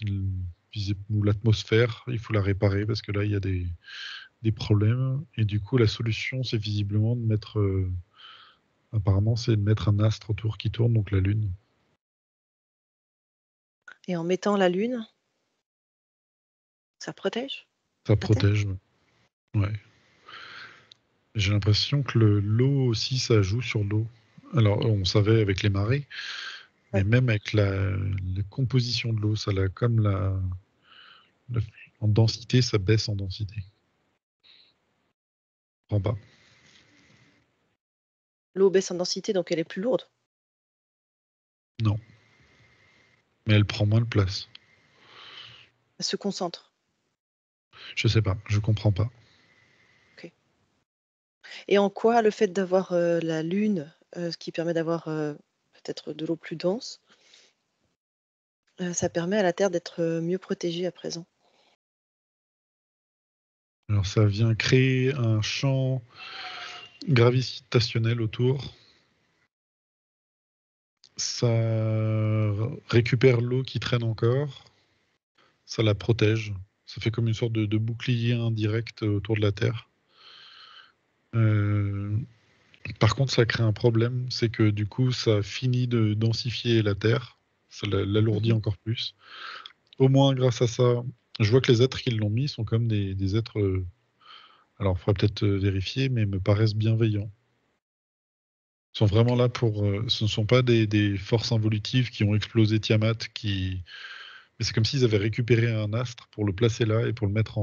ou l'atmosphère. Il faut la réparer parce que là, il y a des problèmes. Et du coup, la solution, c'est visiblement de mettre, apparemment, c'est de mettre un astre autour qui tourne, donc la Lune. Et en mettant la lune, ça protège Ça la Terre? protège. Ouais. J'ai l'impression que l'eau aussi, ça joue sur l'eau. Alors, on savait avec les marées, mais Ouais. même avec la composition de l'eau, ça l'a comme la- en densité, ça baisse en densité. En bas. L'eau baisse en densité, donc elle est plus lourde. Non, mais elle prend moins de place. Elle se concentre. Je sais pas, je comprends pas. OK. Et en quoi le fait d'avoir, la lune, ce qui permet d'avoir, peut-être de l'eau plus dense, ça permet à la Terre d'être, mieux protégée à présent? Alors ça vient créer un champ gravitationnel autour. Ça récupère l'eau qui traîne encore. Ça la protège. Ça fait comme une sorte de bouclier indirect autour de la Terre. Par contre, ça crée un problème, c'est que du coup, ça finit de densifier la Terre. Ça l'alourdit Mhm. encore plus. Au moins, grâce à ça, je vois que les êtres qui l'ont mis sont comme des êtres. Alors, il faudrait peut-être vérifier, mais me paraissent bienveillants. Ils sont vraiment Ok. là pour. Ce ne sont pas des forces involutives qui ont explosé Tiamat, mais c'est comme s'ils avaient récupéré un astre pour le placer là et pour le mettre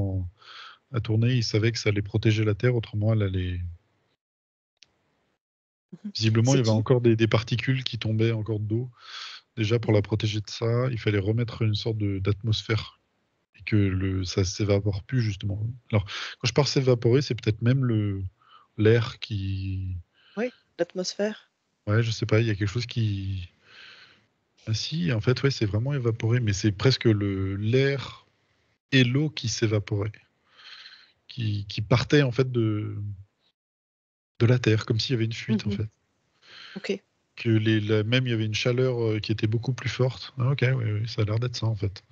à tourner. Ils savaient que ça allait protéger la Terre, autrement elle allait. Mhm. Visiblement, il C'est y avait qui? encore des particules qui tombaient encore d'eau. Déjà, pour la Mhm. protéger de ça, il fallait remettre une sorte d'atmosphère et que ça s'évapore plus, justement. Alors, quand je parle s'évaporer, c'est peut-être même l'air qui. Oui, l'atmosphère. Ouais, je sais pas, il y a quelque chose qui. Ah si, en fait, ouais, c'est vraiment évaporé, mais c'est presque l'air et l'eau qui s'évaporaient, qui partaient en fait de la Terre, comme s'il y avait une fuite en Mhm. fait. Ok. Que même il y avait une chaleur qui était beaucoup plus forte. Ah, ok, oui, oui, ça a l'air d'être ça en fait.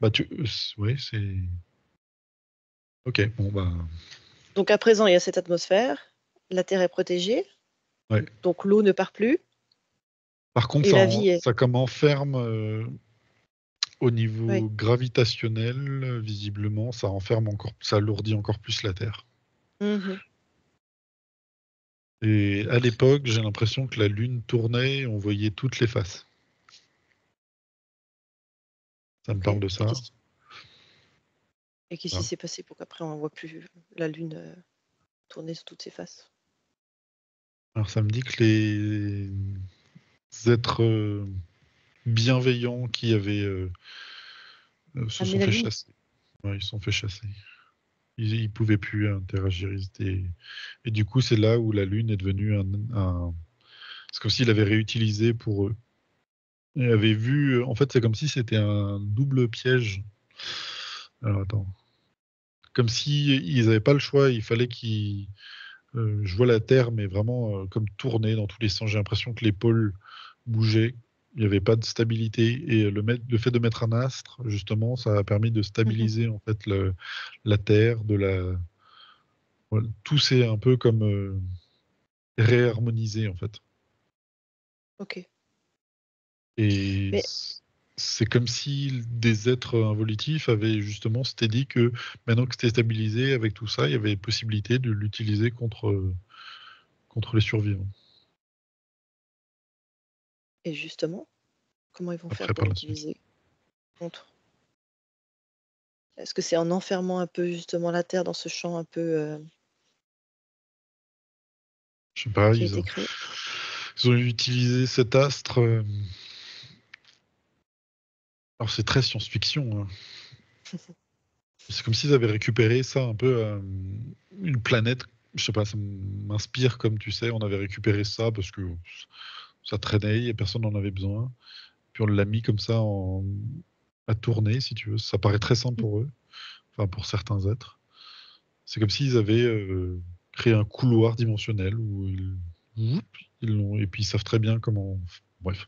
Bah ouais, c'est. Ok, bon bah. Donc à présent, il y a cette atmosphère, la Terre est protégée, Ouais. donc l'eau ne part plus, Par contre, et la vie est. ça comme enferme au Oui. niveau gravitationnel, visiblement, ça enferme encore, ça alourdit encore plus la Terre. Mhm. Et à l'époque, j'ai l'impression que la Lune tournait et on voyait toutes les faces. Ça me Ok. parle de Et ça. qu'est-ce qui Voilà. s'est passé pour qu'après on ne voit plus la Lune tourner sur toutes ses faces? Alors ça me dit que les êtres bienveillants qui avaient se sont Amener la fait Lune? chasser. Ouais, ils se sont fait chasser. Ils pouvaient plus interagir. Et du coup, c'est là où la Lune est devenue c'est comme s'il avait réutilisé pour eux. Il avait vu. En fait, c'est comme si c'était un double piège. Alors attends. Comme si ils n'avaient pas le choix. Il fallait qu'ils. Je vois la Terre, mais vraiment comme tourner dans tous les sens. J'ai l'impression que les pôles bougeaient. Il n'y avait pas de stabilité. Et le fait de mettre un astre, justement, ça a permis de Mhm. stabiliser en fait la Terre, voilà, tout s'est un peu comme réharmonisé en fait. Ok. Et Mais c'est comme si des êtres involutifs avaient justement s'étaient dit que maintenant que c'était stabilisé avec tout ça, il y avait possibilité de l'utiliser contre les survivants. et justement, comment ils vont faire Après, pour par la suite. l'utiliser contre? Est-ce que c'est en enfermant un peu justement la Terre dans ce champ un peu Je sais pas, qui a été créé? ils ont utilisé cet astre. Alors c'est très science-fiction, hein. C'est comme s'ils avaient récupéré ça un peu, une planète. Je sais pas, ça m'inspire comme tu sais, on avait récupéré ça parce que ça traînait et personne n'en avait besoin. Puis on l'a mis comme ça à tourner, si tu veux. Ça paraît très simple pour eux, enfin pour certains êtres. C'est comme s'ils avaient créé un couloir dimensionnel où whoop, ils l'ont, et puis ils savent très bien comment. Bref.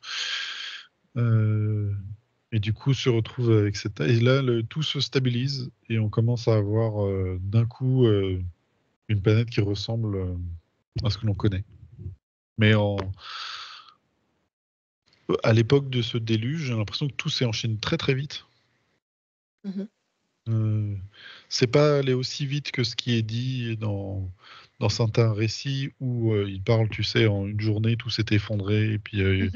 Euh, et du coup, se retrouve avec cette. Et là, tout se stabilise et on commence à avoir d'un coup une planète qui ressemble à ce que l'on connaît. Mais à l'époque de ce déluge, j'ai l'impression que tout s'est enchaîné très très vite. Mhm. Euh, c'est pas allé aussi vite que ce qui est dit dans certains récits où il parle, tu sais, en une journée, tout s'est effondré et puis Mhm.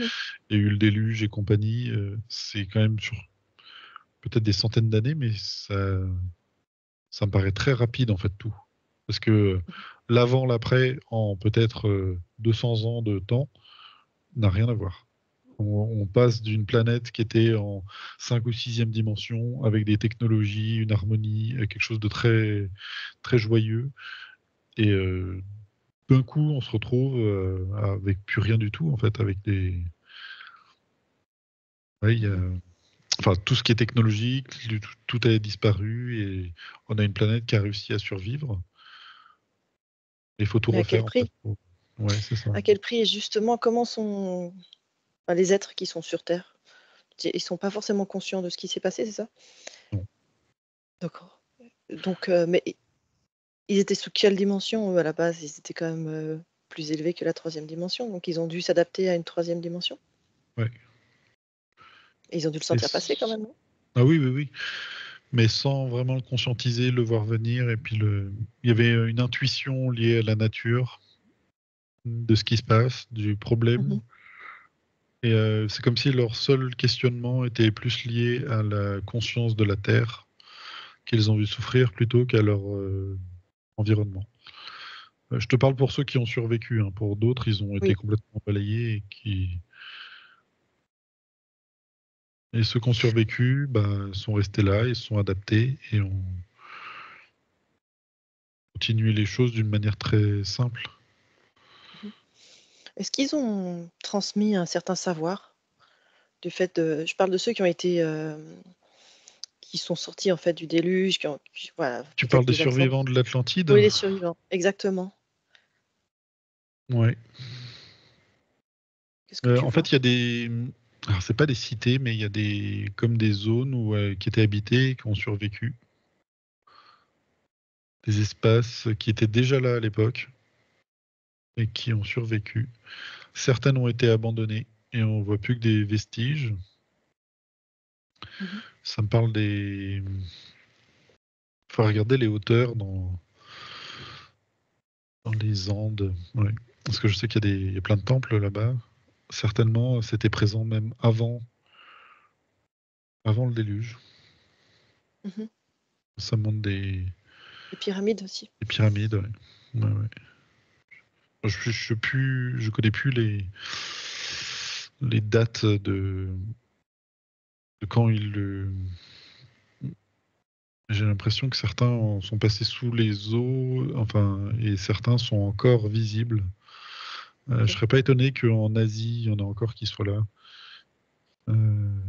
il y a eu le déluge et compagnie. C'est quand même sur peut-être des centaines d'années, mais ça me paraît très rapide en fait tout. Parce que l'avant, l'après, en peut-être 200 ans de temps, n'a rien à voir. On passe d'une planète qui était en 5 ou sixième dimension, avec des technologies, une harmonie, quelque chose de très, très joyeux. Et d'un coup, on se retrouve avec plus rien du tout, en fait, avec des. Ouais, Mhm. enfin, tout ce qui est technologique, tout a disparu et on a une planète qui a réussi à survivre. Il faut tout Mais à quel refaire en fait. prix? Ouais, c'est ça. À quel prix? Et justement, comment sont les êtres qui sont sur Terre? Ils sont pas forcément conscients de ce qui s'est passé, c'est ça? Non. D'accord. Donc, mais ils étaient sous quelle dimension, eux, à la base? Ils étaient quand même, plus élevés que la troisième dimension, donc ils ont dû s'adapter à une troisième dimension? Ouais. Et ils ont dû le Et sentir passer quand même, non? Ah oui, oui, oui. Mais sans vraiment le conscientiser, le voir venir. Et puis il y avait une intuition liée à la nature, de ce qui se passe, du problème. Mmh. Et c'est comme si leur seul questionnement était plus lié à la conscience de la Terre qu'ils ont vu souffrir plutôt qu'à leur environnement. Je te parle pour ceux qui ont survécu, hein. Pour d'autres, ils ont été Oui. complètement balayés et ceux qui ont survécu sont restés là, ils se sont adaptés et ont continué les choses d'une manière très simple. Mmh. Est-ce qu'ils ont transmis un certain savoir? Du fait de Je parle de ceux qui ont été, qui sont sortis, en fait, du déluge, qui voilà, Tu parles peut-être des les enfants. survivants de l'Atlantide? Oui, les survivants, exactement. Ouais. Qu'est-ce que tu En vois? fait, il y a des. Alors, c'est pas des cités, mais il y a comme des zones qui étaient habitées et qui ont survécu. Des espaces qui étaient déjà là à l'époque et qui ont survécu. Certaines ont été abandonnées et on voit plus que des vestiges. Mmh. Ça me parle des. Faut regarder les hauteurs dans les Andes. Ouais. Parce que je sais il y a plein de temples là-bas. Certainement, c'était présent même avant le déluge. Mmh. Ça montre Les pyramides aussi. des pyramides. Ouais. Ouais, ouais. Je connais plus les dates de quand j'ai l'impression que certains sont passés sous les eaux, enfin, et certains sont encore visibles. Je OK. serais pas étonné qu'en Asie, il y en a encore qui soient là. Euh,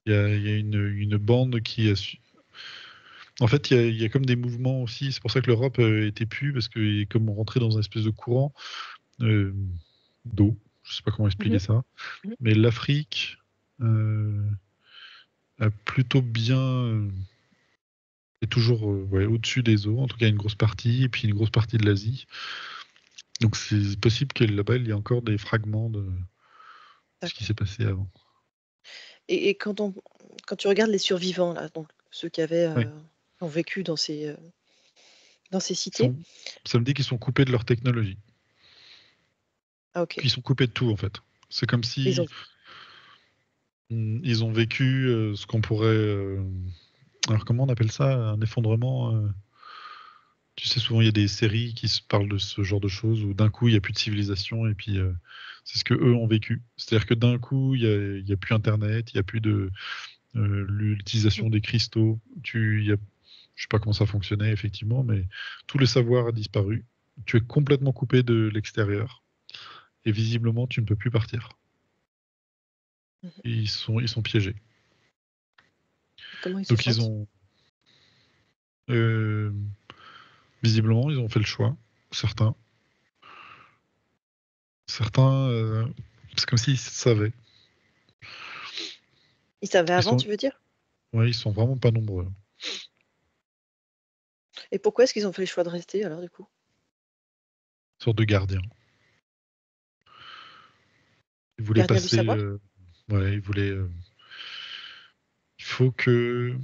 il y a une bande qui a su. En fait, il y a comme des mouvements aussi. C'est pour ça que l'Europe était plus, parce que comme on rentrait dans une espèce de courant euh, d'eau, je sais pas comment expliquer Mmh. ça, Mmh. mais l'Afrique euh, a plutôt bien est toujours ouais, au-dessus des eaux, en tout cas une grosse partie, et puis une grosse partie de l'Asie. Donc c'est possible que là-bas, il y ait encore des fragments de ce qui D'accord. s'est passé avant. Et quand tu regardes les survivants là, donc ceux qui avaient, Oui. ont vécu dans ces Ils cités. sont, ça me dit qu'ils sont coupés de leur technologie. Ah, OK. Qu'ils sont coupés de tout, en fait. C'est comme Ils si ont ils ont vécu ce qu'on pourrait. Alors, comment on appelle ça? Un effondrement. Tu sais, souvent, il y a des séries qui se parlent de ce genre de choses où d'un coup, il n'y a plus de civilisation et puis c'est ce que eux ont vécu. C'est-à-dire que d'un coup, il y a plus Internet, il n'y a plus de l'utilisation mmh, des cristaux. Je sais pas comment ça fonctionnait effectivement, mais tout le savoir a disparu. Tu es complètement coupé de l'extérieur et visiblement, tu ne peux plus partir. mmh. Et ils sont piégés. Et comment ils se Donc sentent? euh, visiblement, ils ont fait le choix. Certains, certains, c'est comme s'ils savaient. Ils savaient Ils avant, sont, tu veux dire? ouais, ils sont vraiment pas nombreux. Et pourquoi est-ce qu'ils ont fait le choix de rester alors du coup? Une sorte de gardiens. Ils voulaient Gardiens du passer. savoir? Ouais, ils voulaient. Il faut que.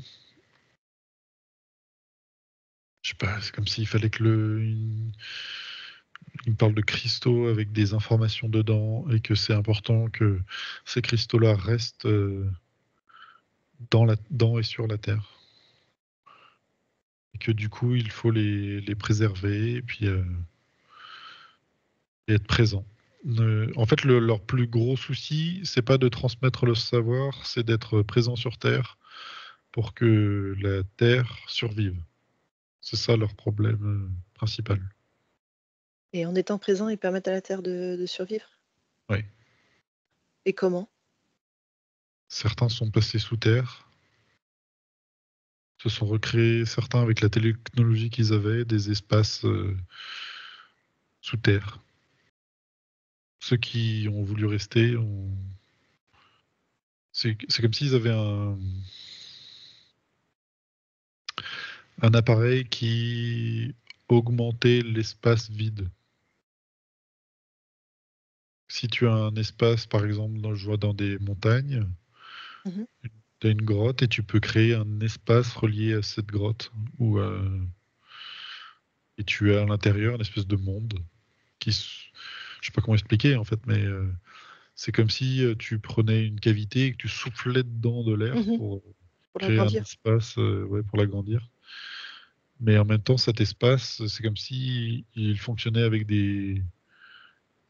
Je sais pas, c'est comme s'il fallait que il me parle de cristaux avec des informations dedans et que c'est important que ces cristaux-là restent dans et sur la Terre. Et que du coup, il faut les préserver et puis et être présent. En fait, leur plus gros souci, c'est pas de transmettre le savoir, c'est d'être présent sur Terre pour que la Terre survive. C'est ça leur problème principal. Et en étant présents, ils permettent à la Terre de survivre? Ouais. Et comment? Certains sont passés sous terre, se sont recréés, certains avec la technologie qu'ils avaient, des espaces sous terre. Ceux qui ont voulu rester, c'est comme s'ils avaient un appareil qui augmentait l'espace vide. Si tu as un espace, par exemple, je vois dans des montagnes, Mmh. tu as une grotte et tu peux créer un espace relié à cette grotte. Et tu as à l'intérieur une espèce de monde je sais pas comment expliquer en fait, mais c'est comme si tu prenais une cavité et que tu soufflais dedans de l'air Mmh. pour Pour créer un l'agrandir. espace, ouais, pour l'agrandir. Mais en même temps, cet espace, c'est comme si il fonctionnait avec des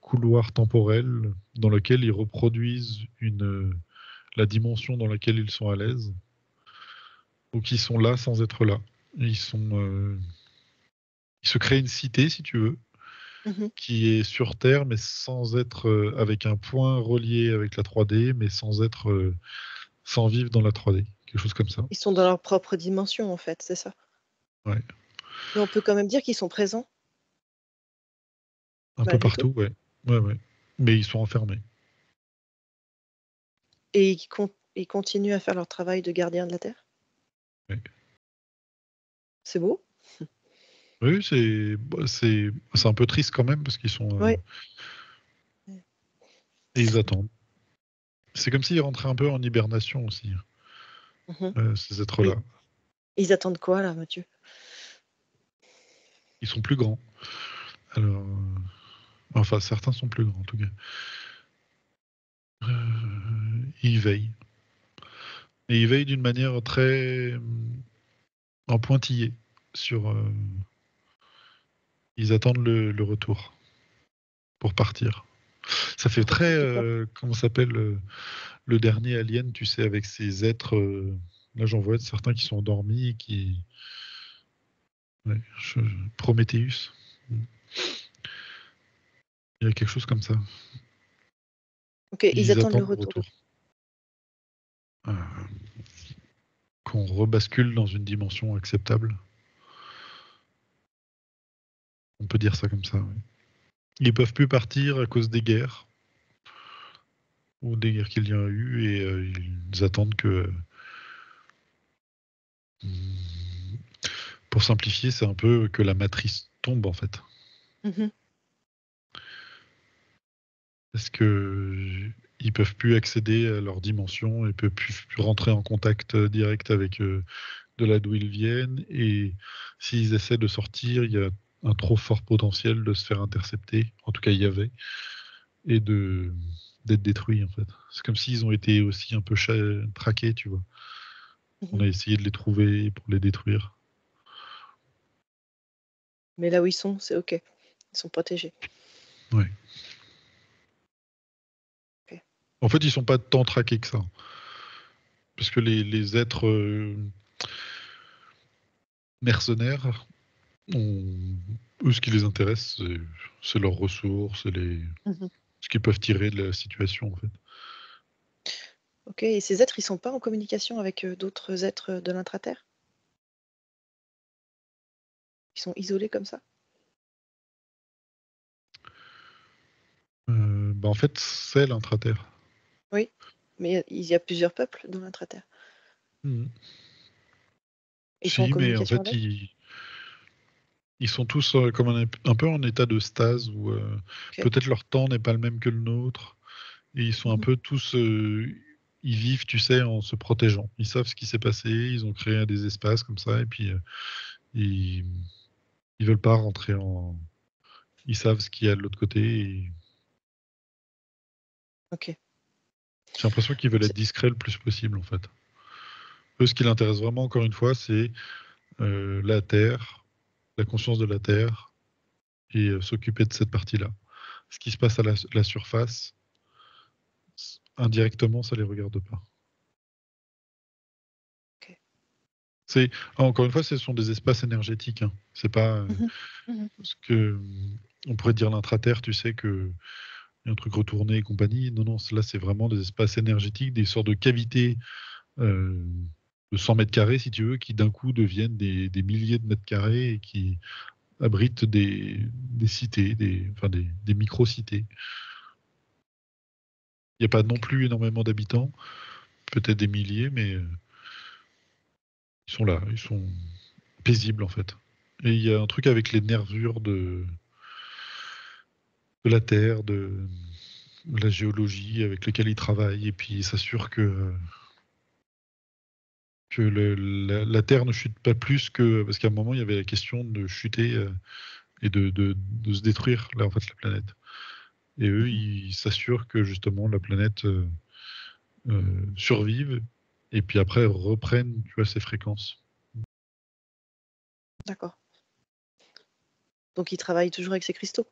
couloirs temporels dans lesquels ils reproduisent la dimension dans laquelle ils sont à l'aise, ou qui sont là sans être là. Ils se créent une cité, si tu veux, Mmh. qui est sur Terre, mais sans être avec un point relié avec la 3D, mais sans vivre dans la 3D, quelque chose comme ça. Ils sont dans leur propre dimension, en fait, c'est ça? Ouais. Mais on peut quand même dire qu'ils sont présents, Un peu malgré tout? partout, ouais. Ouais, ouais. Mais ils sont enfermés. Et ils continuent à faire leur travail de gardien de la terre? Ouais. C'est beau. Oui, c'est un peu triste quand même parce qu'ils sont Ouais. Mmh. et ils attendent. C'est comme s'ils rentraient un peu en hibernation aussi, Mmh. ces êtres-là. Et ils attendent quoi là, Mathieu? Ils sont plus grands. Alors, enfin, certains sont plus grands en tout cas. Ils veillent. Et ils veillent d'une manière très en pointillé sur. Ils attendent le retour pour partir. Ça fait Le très, retour de quoi? comment s'appelle le dernier Alien, tu sais, avec ces êtres. Là, j'en vois certains qui sont endormis, et qui. Ouais, Prometheus. Il y a quelque chose comme ça. OK, ils Ils attendent le attendent le retour de retour. quoi? Euh, qu'on rebascule dans une dimension acceptable. On peut dire ça comme ça. Oui. Ils peuvent plus partir à cause des guerres ou des guerres qu'il y a eu et ils attendent que. Pour simplifier, c'est un peu que la matrice tombe en fait. Mmh. Parce que ils peuvent plus accéder à leur dimension et peuvent plus rentrer en contact direct avec de là d'où ils viennent. Et s'ils essaient de sortir, il y a un trop fort potentiel de se faire intercepter. En tout cas, il y avait. Et d'être détruits en fait. C'est comme s'ils ont été aussi un peu traqués, tu vois. On Mmh. a essayé de les trouver pour les détruire. Mais là où ils sont, c'est OK. Ils sont protégés. Ouais. OK. En fait, ils sont pas tant traqués que ça. Parce que les êtres mercenaires, eux, ce qui les intéresse, c'est leurs ressources, Mmh. ce qu'ils peuvent tirer de la situation, en fait. OK, et ces êtres, ils sont pas en communication avec, d'autres êtres, de l'intraterre? Ils sont isolés comme ça? Bah, en fait, c'est l'intraterre. Oui, mais il y a plusieurs peuples dans l'intraterre. Mhm. Ils sont en Si, mais en communication fait, avec? ils sont tous comme un peu en état de stase où OK. peut-être leur temps n'est pas le même que le nôtre. Et ils sont un Mmh. peu tous. Ils vivent, tu sais, en se protégeant. Ils savent ce qui s'est passé, ils ont créé des espaces comme ça, et puis ils, ils veulent pas rentrer en. Ils savent ce qu'il y a de l'autre côté. Et OK. j'ai l'impression qu'ils veulent être C'est discrets le plus possible, en fait. Eux, ce qui l'intéresse vraiment, encore une fois, c'est la Terre, la conscience de la Terre, et s'occuper de cette partie-là. Ce qui se passe à la surface, indirectement, ça les regarde pas. OK. Encore une fois, ce sont des espaces énergétiques. Hein. C'est pas Mmh. Mmh. ce que on pourrait dire l'intraterre, tu sais que y a un truc retourné et compagnie. Non, non, là c'est vraiment des espaces énergétiques, des sortes de cavités euh, 100 mètres carrés, si tu veux, qui d'un coup deviennent des milliers de mètres carrés et qui abritent des cités, des micro-cités. Il n'y a pas non plus énormément d'habitants, peut-être des milliers, mais ils sont là, ils sont paisibles en fait. Et il y a un truc avec les nervures de la Terre, de la géologie avec lesquels ils travaillent, et puis ils s'assurent que la Terre ne chute pas plus que... Parce qu'à un moment, il y avait la question de chuter et de se détruire, là, en fait, la planète. Et eux, ils s'assurent que justement la planète survive et puis après reprenne, tu vois, ses fréquences. D'accord. Donc ils travaillent toujours avec ces cristaux?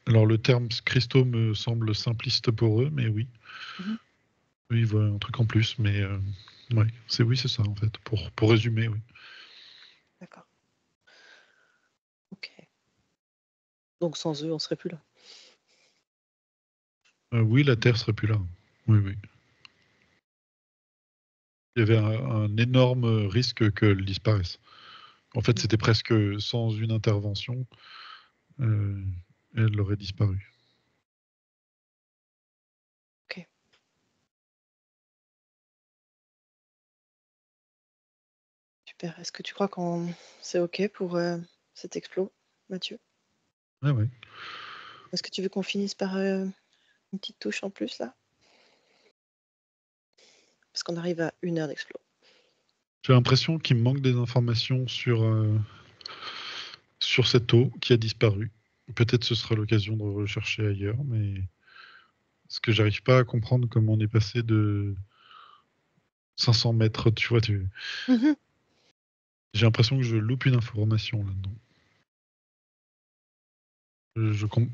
Alors le terme cristaux me semble simpliste pour eux, mais oui. Mhm. Oui, ils voient un truc en plus, mais ouais, c'est ça en fait, pour résumer, oui. D'accord. Ok. Donc sans eux, on serait plus là. Oui, la Terre serait plus là. Oui, oui. Il y avait un énorme risque qu'elle disparaisse. En fait, c'était presque sans une intervention, euh, elle aurait disparu. Ok. Super. Est-ce que tu crois qu'on c'est ok pour cet explos, Mathieu? Ouais, ouais. Est-ce que tu veux qu'on finisse par une petite touche en plus là? Parce qu'on arrive à 1 heure d'explos. J'ai l'impression qu'il me manque des informations sur cette eau qui a disparu. Peut-être ce sera l'occasion de rechercher ailleurs, mais ce que j'arrive pas à comprendre comment on est passé de 500 mètres, tu vois, Mhm. j'ai l'impression que je loupe une information là-dedans.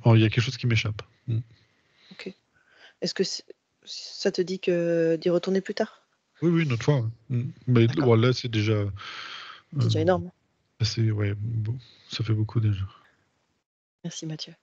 Oh, il y a quelque chose qui m'échappe. Ok. Est-ce que ça te dit que d'y retourner plus tard? Oui, oui, une autre fois. Mais D'accord. bon, là, c'est déjà C'est déjà euh, énorme. assez, ouais, bon, ça fait beaucoup déjà. Merci Mathieu.